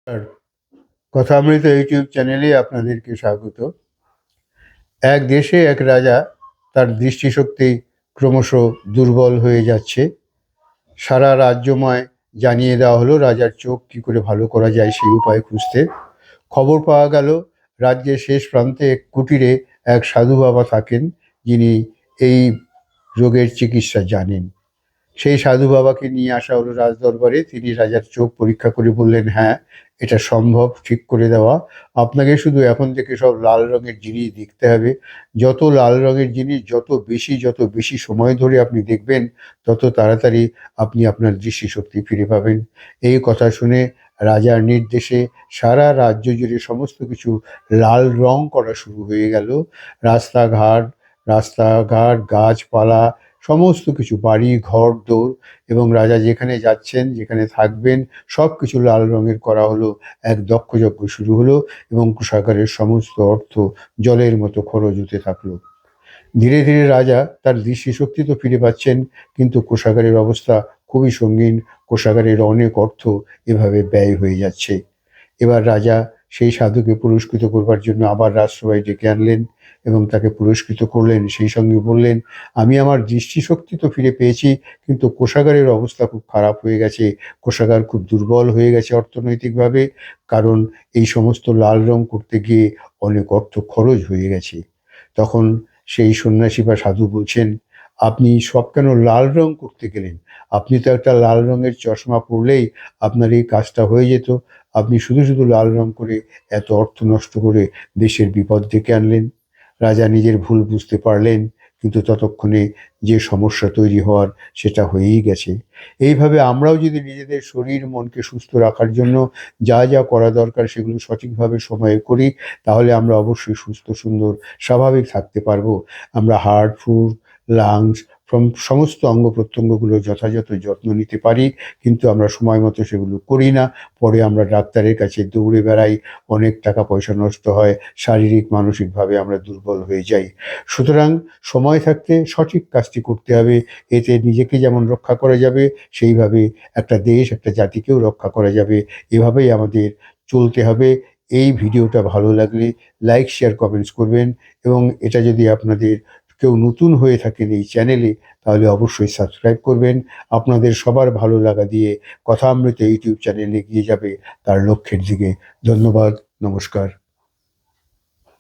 আর Kathamrita YouTube চ্যানেলে আপনাদেরকে স্বাগত। এক দেশে এক রাজা, তার দৃষ্টিশক্তি ক্রমশ দুর্বল হয়ে যাচ্ছে। সারা রাজ্যময় জানিয়ে দেওয়া হলো রাজার চোখ কী করে ভালো করা যায় সেই উপায় খুঁজতে। খবর পাওয়া গেল রাজ্যের শেষ প্রান্তে এক কুটিরে এক সাধু বাবা থাকেন, যিনি এই রোগের চিকিৎসা জানেন। সেই সাধু বাবাকে নিয়ে আসা হলো রাজদরবারে। তিনি রাজার চোখ পরীক্ষা করে বললেন, হ্যাঁ, এটা সম্ভব ঠিক করে দেওয়া। আপনাকে শুধু এখন থেকে সব লাল রঙের জিনিস দেখতে হবে। যত লাল রঙের জিনিস যত বেশি সময় ধরে আপনি দেখবেন, তত তাড়াতাড়ি আপনি আপনার দৃষ্টিশক্তি ফিরে পাবেন। এই কথা শুনে রাজার নির্দেশে সারা রাজ্য জুড়ে সমস্ত কিছু লাল রং করা শুরু হয়ে গেল। রাস্তাঘাট রাস্তাঘাট গাছপালা, সমস্ত কিছু, বাড়ি ঘর দৌড়, এবং রাজা যেখানে যাচ্ছেন, যেখানে থাকবেন, সব কিছু লাল রঙের করা হলো। এক দক্ষযজ্ঞ শুরু হলো এবং কোষাগারের সমস্ত অর্থ জলের মতো খরচ হতে থাকলো। ধীরে ধীরে রাজা তার দৃষ্টিশক্তি তো ফিরে পাচ্ছেন, কিন্তু কোষাগারের অবস্থা খুবই সঙ্গীন। কোষাগারের অনেক অর্থ এভাবে ব্যয় হয়ে যাচ্ছে। এবার রাজা সেই সাধুকে পুরস্কৃত করবার জন্য আবার রাজসভায় ডেকে আনলেন এবং তাকে পুরস্কৃত করলেন। সেই সঙ্গে বললেন, আমি আমার দৃষ্টিশক্তি তো ফিরে পেয়েছি, কিন্তু কোষাগারের অবস্থা খুব খারাপ হয়ে গেছে। কোষাগার খুব দুর্বল হয়ে গেছে অর্থনৈতিকভাবে, কারণ এই সমস্ত লাল রং করতে গিয়ে অনেক অর্থ খরচ হয়ে গেছে। তখন সেই সন্ন্যাসী বা সাধু বলছেন, আপনি সব কেন লাল রং করতে গেলেন? আপনি তো একটা লাল রঙের চশমা পরলেই আপনার এই কাজটা হয়ে যেত। আপনি শুধু শুধু লাল রং করে এত অর্থ নষ্ট করে দেশের বিপদ ডেকে আনলেন। রাজা নিজের ভুল বুঝতে পারলেন, কিন্তু ততক্ষণে যে সমস্যা তৈরি হওয়ার সেটা হয়েই গেছে। এইভাবে আমরাও যদি নিজেদের শরীর মনকে সুস্থ রাখার জন্য যা যা করা দরকার সেগুলো সঠিকভাবে সময়ে করি, তাহলে আমরা অবশ্যই সুস্থ সুন্দর স্বাভাবিক থাকতে পারবো। আমরা হার্ট, ফুট, লাংস, সমস্ত অঙ্গ প্রত্যঙ্গগুলো যথাযথ যত্ন নিতে পারি, কিন্তু আমরা সময় মতো সেগুলো করি না। পরে আমরা ডাক্তারের কাছে দৌড়ে বেড়াই, অনেক টাকা পয়সা নষ্ট হয়, শারীরিক মানসিকভাবে আমরা দুর্বল হয়ে যাই। সুতরাং সময় থাকতে সঠিক কাজটি করতে হবে। এতে নিজেকে যেমন রক্ষা করা যাবে, সেইভাবে একটা দেশ, একটা জাতিকেও রক্ষা করা যাবে। এভাবেই আমাদের চলতে হবে। এই ভিডিওটা ভালো লাগলে লাইক, শেয়ার, কমেন্টস করবেন, এবং এটা যদি আপনাদের কেউ নতুন হয়ে থাকেন এই চ্যানেলে, তাহলে অবশ্যই সাবস্ক্রাইব করবেন। আপনাদের সবার ভালো লাগা দিয়ে কথামৃত ইউটিউব চ্যানেল এগিয়ে যাবে তার লক্ষ্যের দিকে। ধন্যবাদ, নমস্কার।